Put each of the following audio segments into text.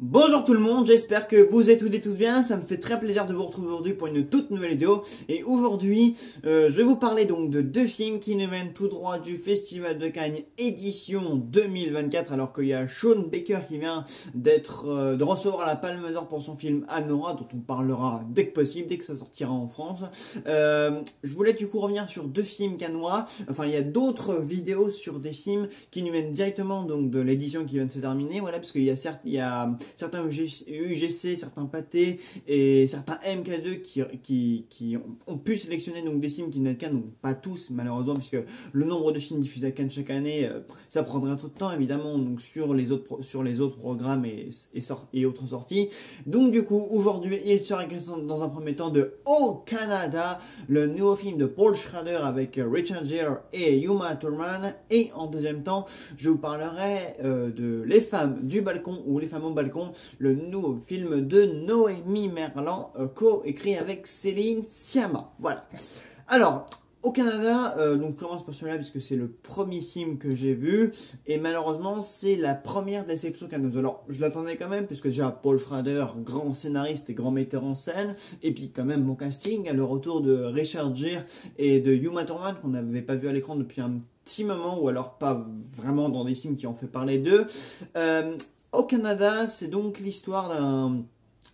Bonjour tout le monde, j'espère que vous êtes toutes et tous bien, ça me fait très plaisir de vous retrouver aujourd'hui pour une toute nouvelle vidéo. Et aujourd'hui, je vais vous parler donc de deux films qui nous viennent tout droit du Festival de Cannes édition 2024, alors qu'il y a Sean Baker qui vient de recevoir la Palme d'Or pour son film Anora, dont on parlera dès que possible, dès que ça sortira en France. Je voulais du coup revenir sur deux films cannois, enfin il y a d'autres vidéos sur des films qui nous viennent directement donc de l'édition qui vient de se terminer, voilà, parce qu'il y a certains UGC, certains pâtés et certains MK2 qui ont pu sélectionner donc des films qui n'étaient qu'à, donc pas tous malheureusement, puisque le nombre de films diffusés à Cannes chaque année, ça prendrait trop de temps évidemment, donc sur les autres programmes et autres sorties. Donc du coup aujourd'hui il sera question dans un premier temps de Au Canada, le nouveau film de Paul Schrader avec Richard Gere et Uma Thurman, et en deuxième temps je vous parlerai de Les femmes du balcon ou Les femmes au balcon, le nouveau film de Noémie Merlan, co-écrit avec Céline Sciamma. Voilà. Alors, Au Canada, donc je commence par celui-là puisque c'est le premier film que j'ai vu, et malheureusement c'est la première déception canadienne. Alors je l'attendais quand même puisque déjà Paul Schrader, grand scénariste et grand metteur en scène, et puis quand même mon casting, le retour de Richard Gere et de Uma Thurman qu'on n'avait pas vu à l'écran depuis un petit moment, ou alors pas vraiment dans des films qui ont fait parler d'eux. Au Canada, c'est donc l'histoire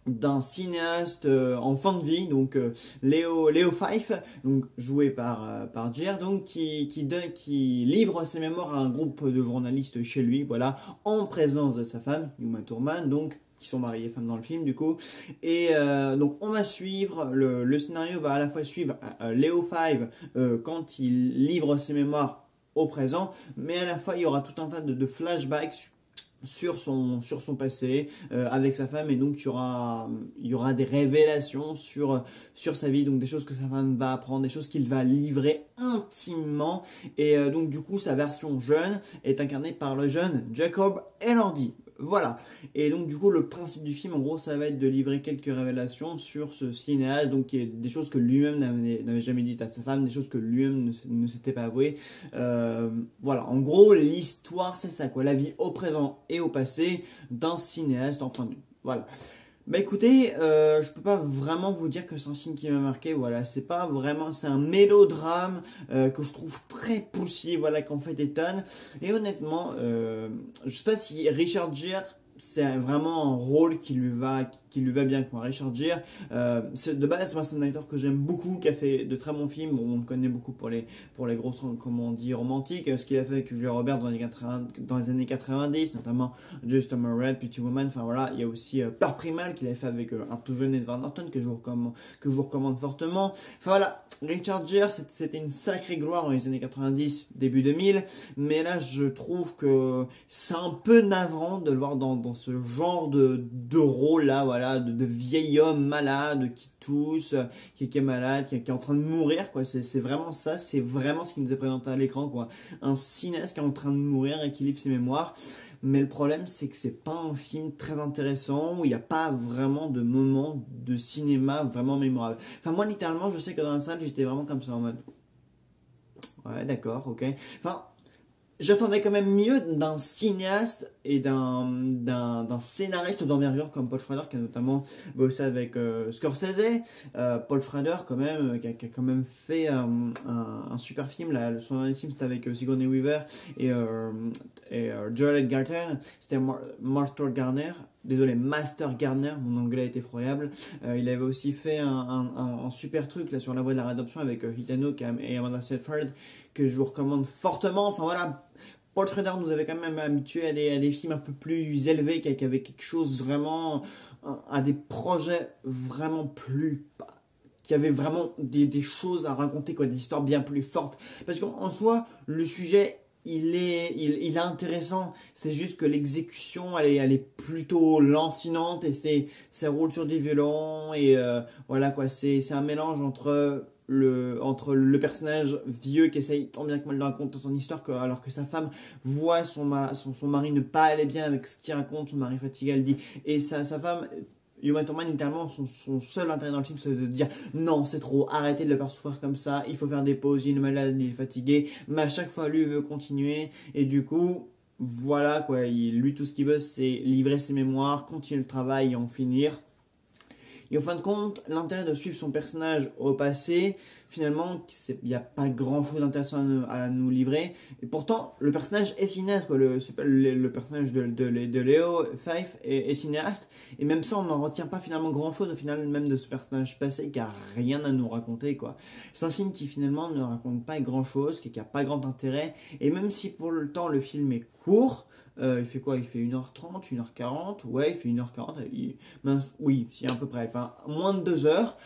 d'un cinéaste en fin de vie, donc Léo Fife, donc joué par Gere, donc qui livre ses mémoires à un groupe de journalistes chez lui, voilà, en présence de sa femme Uma Thurman, donc qui sont mariés femmes dans le film du coup. Et donc on va suivre le scénario va à la fois suivre Léo Fife quand il livre ses mémoires au présent, mais à la fois il y aura tout un tas de flashbacks sur son passé avec sa femme, et donc il y aura des révélations sur sa vie, donc des choses que sa femme va apprendre, des choses qu'il va livrer intimement, et donc du coup sa version jeune est incarnée par le jeune Jacob Elordi. Voilà. Et donc du coup le principe du film en gros ça va être de livrer quelques révélations sur ce cinéaste, donc qui est des choses que lui-même n'avait jamais dites à sa femme, des choses que lui-même ne s'était pas avoué. Voilà, en gros l'histoire c'est ça quoi, la vie au présent et au passé d'un cinéaste en fin de vie. Voilà. Bah écoutez, je peux pas vraiment vous dire que c'est un film qui m'a marqué, voilà, c'est pas vraiment, c'est un mélodrame que je trouve très poussif, voilà, qu'en fait des tonnes, et honnêtement, je sais pas si Richard Gere, c'est vraiment un rôle qui lui va bien, quoi. Richard Gere, de base c'est un acteur que j'aime beaucoup, qui a fait de très bons films. Bon, on le connaît beaucoup pour les grosses, comment on dit, romantiques, ce qu'il a fait avec Julia Roberts dans les années 90, notamment Just a Red, Pretty Woman, enfin voilà. Il y a aussi Peur Primal qu'il a fait avec un tout jeune Edward Norton que je vous recommande fortement. Enfin voilà, Richard Gere c'était une sacrée gloire dans les années 90, début 2000, mais là je trouve que c'est un peu navrant de le voir dans ce genre de rôle là, voilà, de vieil homme malade qui tousse, qui est malade, qui est en train de mourir, quoi. C'est vraiment ça, c'est vraiment ce qui nous est présenté à l'écran, quoi. Un cinéaste qui est en train de mourir et qui livre ses mémoires. Mais le problème, c'est que c'est pas un film très intéressant, où il n'y a pas vraiment de moment de cinéma vraiment mémorable. Enfin, moi, littéralement, je sais que dans la salle, j'étais vraiment comme ça en mode. Ouais, d'accord, ok. Enfin, j'attendais quand même mieux d'un cinéaste et d'un scénariste d'envergure comme Paul Schrader, qui a notamment bossé avec Scorsese. Paul Schrader quand même, qui a quand même fait un super film là. Son dernier film c'était avec Sigourney Weaver et Joel Edgerton. C'était Master Garner. Désolé, Master Garner, mon anglais est effroyable. Il avait aussi fait un super truc là sur la voie de la rédemption avec Hitano et Amanda Seyfried, que je vous recommande fortement. Enfin voilà, Paul Schrader nous avait quand même habitués à des films un peu plus élevés, qui avaient quelque chose vraiment, à des projets vraiment plus, qui avaient vraiment des choses à raconter, quoi, des histoires bien plus fortes. Parce qu'en soi, le sujet il est intéressant, c'est juste que l'exécution elle est plutôt lancinante, et ça roule sur des violons, et voilà quoi, c'est un mélange entre le personnage vieux qui essaye tant bien que mal de raconter son histoire, alors que sa femme voit son mari ne pas aller bien avec ce qu'il raconte, son mari fatigué, elle dit, et sa femme Uma Thurman, littéralement, son seul intérêt dans le film, c'est de dire non, c'est trop, arrêtez de le faire souffrir comme ça, il faut faire des pauses, il est malade, il est fatigué, mais à chaque fois, lui veut continuer, et du coup, voilà quoi, lui tout ce qu'il veut c'est livrer ses mémoires, continuer le travail et en finir. Et en fin de compte, l'intérêt de suivre son personnage au passé, finalement, il n'y a pas grand chose d'intéressant à nous livrer. Et pourtant, le personnage est cinéaste, quoi. Le personnage de Léo Fife est cinéaste. Et même ça, on n'en retient pas finalement grand chose au final, même de ce personnage passé, qui a rien à nous raconter, quoi. C'est un film qui finalement ne raconte pas grand chose, qui n'a pas grand intérêt. Et même si pour le temps, le film est court, il fait quoi? Il fait 1h30, 1h40. Ouais, il fait 1h40. Oui, si à peu près. Enfin, moins de 2 heures.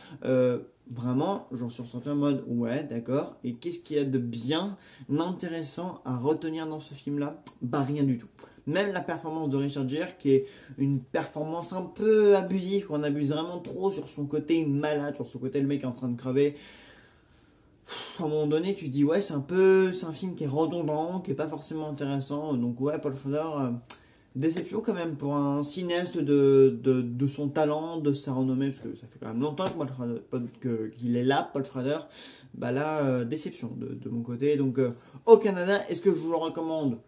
Vraiment, j'en suis ressenti en mode ouais, d'accord. Et qu'est-ce qu'il y a de bien intéressant à retenir dans ce film-là? Bah, rien du tout. Même la performance de Richard Gere, qui est une performance un peu abusive, qu'on abuse vraiment trop sur son côté malade, sur son côté le mec est en train de crever. À un moment donné, tu te dis, ouais, c'est un film qui est redondant, qui est pas forcément intéressant. Donc, ouais, Paul Schrader, déception quand même pour un cinéaste de son talent, de sa renommée, parce que ça fait quand même longtemps qu'il est là, Paul Schrader. Bah là, déception de mon côté. Donc, au Canada, est-ce que je vous le recommande?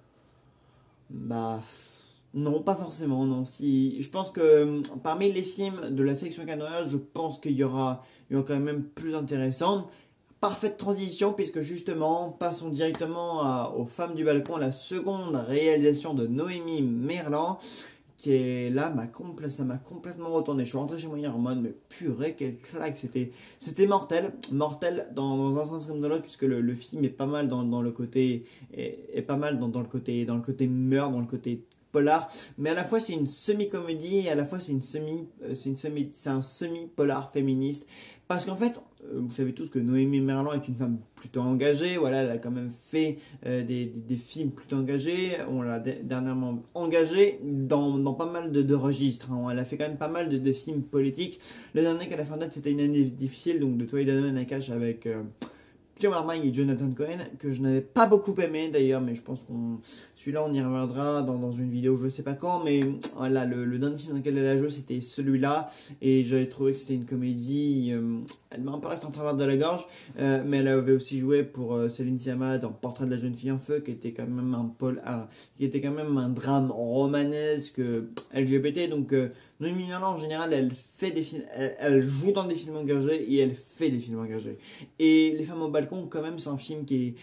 Bah, non, pas forcément, non. Je pense que parmi les films de la sélection canadienne, je pense qu'il y aura quand même plus intéressant. Parfaite transition puisque justement, passons directement aux Femmes du Balcon, la seconde réalisation de Noémie Merlan, qui est là, ça m'a complètement retourné. Je suis rentré chez moi hier en mode, mais purée, quelle claque, c'était mortel, mortel dans un sens comme dans l'autre, puisque le film est pas mal dans le côté, est pas mal dans le côté meurtre, dans le côté polar, mais à la fois c'est une semi-comédie et à la fois c'est un semi-polar féministe, parce qu'en fait, vous savez tous que Noémie Merlan est une femme plutôt engagée, voilà, elle a quand même fait des films plutôt engagés, on l'a dernièrement engagée dans pas mal de registres, hein. Elle a fait quand même pas mal de films politiques. Le dernier qu'elle a fait en date, c'était Une année difficile, donc de Toy Nakash avec Pio Marmaille et Jonathan Cohen, que je n'avais pas beaucoup aimé d'ailleurs, mais je pense celui-là on y reviendra dans une vidéo, je sais pas quand, mais voilà, le dernier film dans lequel elle a joué c'était celui-là, et j'avais trouvé que c'était une comédie, elle m'a un peu resté en travers de la gorge, mais elle avait aussi joué pour Céline Sciamma dans Portrait de la jeune fille en feu, qui était quand même qui était quand même un drame romanesque LGBT, donc Noémie Merlan en général elle fait des films, elle joue dans des films engagés et elle fait des films engagés. Et Les Femmes au balcon, quand même, c'est un film qui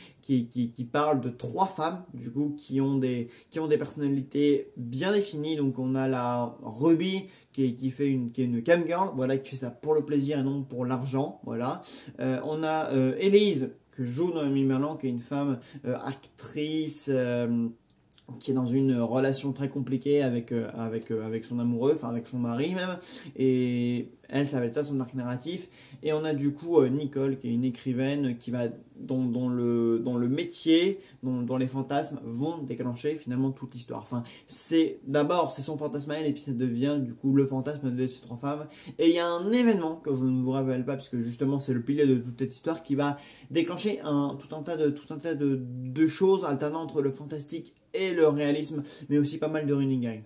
parle de 3 femmes, du coup, qui ont des personnalités bien définies. Donc, on a la Ruby, qui est une cam girl, voilà, qui fait ça pour le plaisir et non pour l'argent, voilà. On a Élise, que joue Noémie Merlan, qui est une femme actrice, qui est dans une relation très compliquée avec son amoureux, enfin avec son mari même, et elle, ça va être ça son arc narratif. Et on a du coup Nicole, qui est une écrivaine dont le métier, dont les fantasmes vont déclencher finalement toute l'histoire. Enfin, c'est son fantasme à elle, et puis ça devient du coup le fantasme de ces 3 femmes. Et il y a un événement que je ne vous révèle pas, parce que justement c'est le pilier de toute cette histoire, qui va déclencher tout un tas de choses alternant entre le fantastique et le réalisme, mais aussi pas mal de running gag.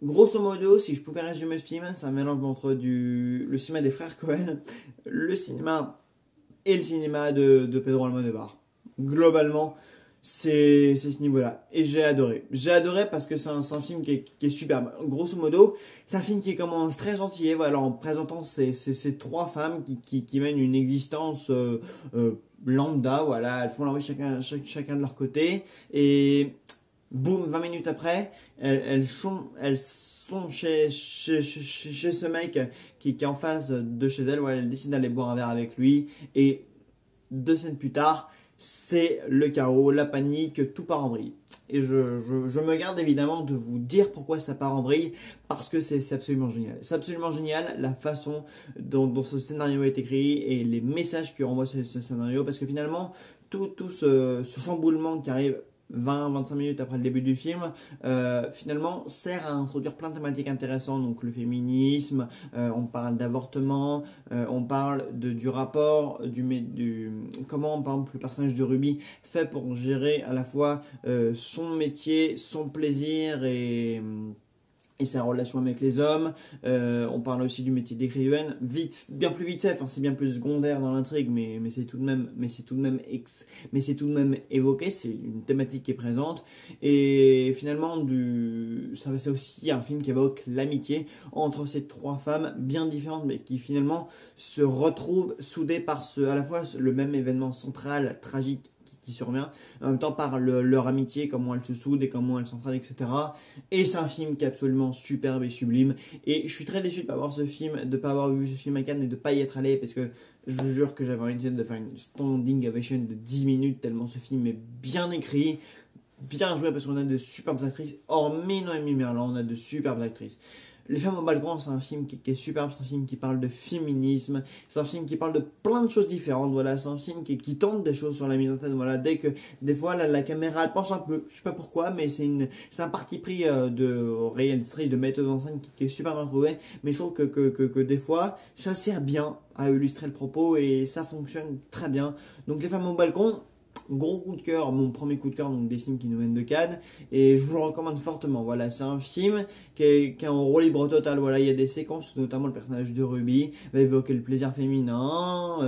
Grosso modo, si je pouvais résumer ce film, c'est un mélange entre le cinéma des frères Cohen, le cinéma et le cinéma de Pedro Almodovar. Globalement, c'est ce niveau-là. Et j'ai adoré. J'ai adoré parce que c'est un film qui est superbe. Grosso modo, c'est un film qui commence très gentil, voilà, en présentant ces 3 femmes qui mènent une existence lambda, voilà, elles font leur vie chacun de leur côté, et boum, 20 minutes après, elles sont chez ce mec qui est en face de chez elles, voilà, elles décident d'aller boire un verre avec lui, et 2 semaines plus tard, c'est le chaos, la panique, tout part en vrille. Et je me garde évidemment de vous dire pourquoi ça part en vrille, parce que c'est absolument génial. C'est absolument génial la façon dont ce scénario est écrit et les messages qui renvoient ce scénario, parce que finalement, tout ce chamboulement qui arrive 20-25 minutes après le début du film, finalement sert à introduire plein de thématiques intéressantes, donc le féminisme, on parle d'avortement, on parle du rapport, comment par exemple le personnage de Ruby fait pour gérer à la fois son métier, son plaisir et sa relation avec les hommes. On parle aussi du métier d'écrivaine, bien plus vite fait, enfin c'est bien plus secondaire dans l'intrigue, mais c'est tout de même évoqué, c'est une thématique qui est présente. Et finalement c'est aussi un film qui évoque l'amitié entre ces trois femmes bien différentes, mais qui finalement se retrouvent soudées par à la fois le même événement central, tragique, qui survient, en même temps par leur amitié, comment elles se soudent et comment elles s'entraident, etc. Et c'est un film qui est absolument superbe et sublime. Et je suis très déçu de ne pas avoir vu ce film à Cannes et de ne pas y être allé, parce que je vous jure que j'avais envie de faire une standing ovation de 10 minutes, tellement ce film est bien écrit, bien joué, parce qu'on a de superbes actrices. Hormis Noémie Merlan, on a de superbes actrices. Les femmes au balcon, c'est un film qui est superbe, c'est un film qui parle de féminisme, c'est un film qui parle de plein de choses différentes, voilà, c'est un film qui tente des choses sur la mise en scène, voilà, dès que, des fois, la caméra, elle penche un peu, je sais pas pourquoi, mais c'est un parti pris de réalisatrice, de méthode en scène qui est super bien trouvé, mais je trouve que des fois, ça sert bien à illustrer le propos et ça fonctionne très bien. Donc les femmes au balcon, gros coup de cœur, mon premier coup de cœur, donc des films qui nous viennent de Cannes, et je vous le recommande fortement. Voilà, c'est un film qui est en roue libre total. Voilà, il y a des séquences, notamment le personnage de Ruby va évoquer le plaisir féminin,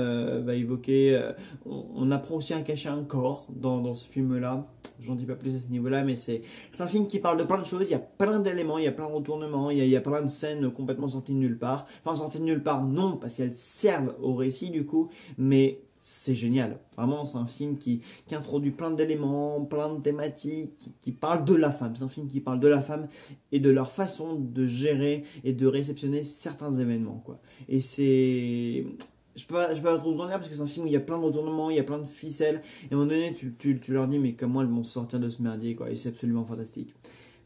va évoquer, on apprend aussi à cacher un corps dans ce film-là. J'en dis pas plus à ce niveau-là, mais c'est un film qui parle de plein de choses. Il y a plein d'éléments, il y a plein de retournements, il y a plein de scènes complètement sorties de nulle part. Enfin, sorties de nulle part, non, parce qu'elles servent au récit du coup, mais c'est génial. Vraiment, c'est un film qui introduit plein d'éléments, plein de thématiques, qui parle de la femme. C'est un film qui parle de la femme et de leur façon de gérer et de réceptionner certains événements, quoi. Et c'est... Je peux pas trop vous en dire parce que c'est un film où il y a plein de retournements, il y a plein de ficelles. Et à un moment donné, tu leur dis, mais comment elles vont sortir de ce merdier, quoi. Et c'est absolument fantastique.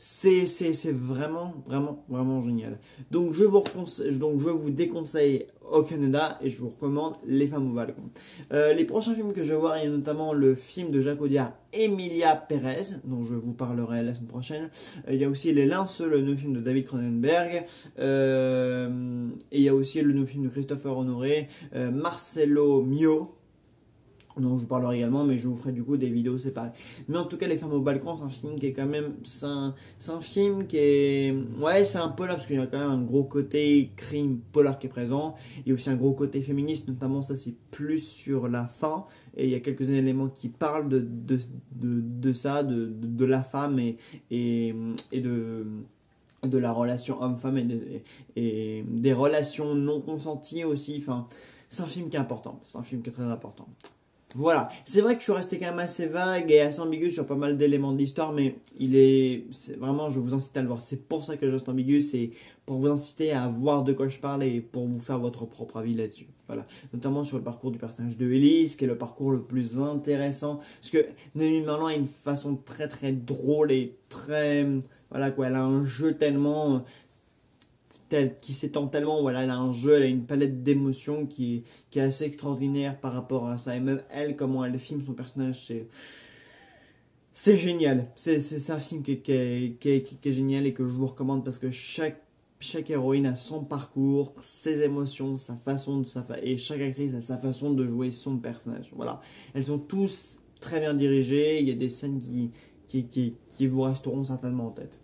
C'est vraiment, vraiment, vraiment génial. Donc je vous déconseille au Canada et je vous recommande Les femmes au balcon. Les prochains films que je vais voir, il y a notamment le film de Jacques Audiard, Emilia Pérez, dont je vous parlerai la semaine prochaine. Il y a aussi Les Linceux, le nouveau film de David Cronenberg. Et il y a aussi le nouveau film de Christopher Honoré, Marcello Mio, dont je vous parlerai également, mais je vous ferai du coup des vidéos séparées. Mais en tout cas, Les femmes au balcon, c'est un film qui est quand même... C'est un film qui est... Ouais, c'est un polar, parce qu'il y a quand même un gros côté crime polar qui est présent. Il y a aussi un gros côté féministe, notamment ça c'est plus sur la fin. Et il y a quelques éléments qui parlent de ça, de la femme et de la relation homme-femme et des relations non consenties aussi. Enfin, c'est un film qui est important, c'est un film qui est très important. Voilà, c'est vrai que je suis resté quand même assez vague et assez ambigu sur pas mal d'éléments de l'histoire, mais c'est vraiment, je vous incite à le voir. C'est pour ça que je reste ambigu, c'est pour vous inciter à voir de quoi je parle et pour vous faire votre propre avis là-dessus. Voilà, notamment sur le parcours du personnage de Elise, qui est le parcours le plus intéressant, parce que Noémie Merlan a une façon très très drôle et très, voilà quoi, elle a un jeu tellement qui s'étend tellement, voilà, elle a un jeu, elle a une palette d'émotions qui est assez extraordinaire par rapport à ça. Et même elle, comment elle filme son personnage, c'est génial. C'est un film qui est génial et que je vous recommande parce que chaque héroïne a son parcours, ses émotions, sa façon et chaque actrice a sa façon de jouer son personnage. Voilà, elles sont tous très bien dirigées. Il y a des scènes qui vous resteront certainement en tête.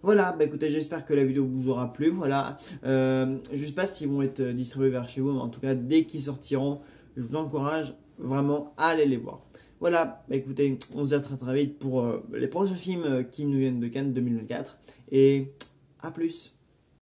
Voilà, bah écoutez, j'espère que la vidéo vous aura plu. Voilà, je sais pas s'ils vont être distribués vers chez vous, mais en tout cas, dès qu'ils sortiront, je vous encourage vraiment à aller les voir. Voilà, bah écoutez, on se dit à très très vite pour les prochains films qui nous viennent de Cannes 2024. Et à plus.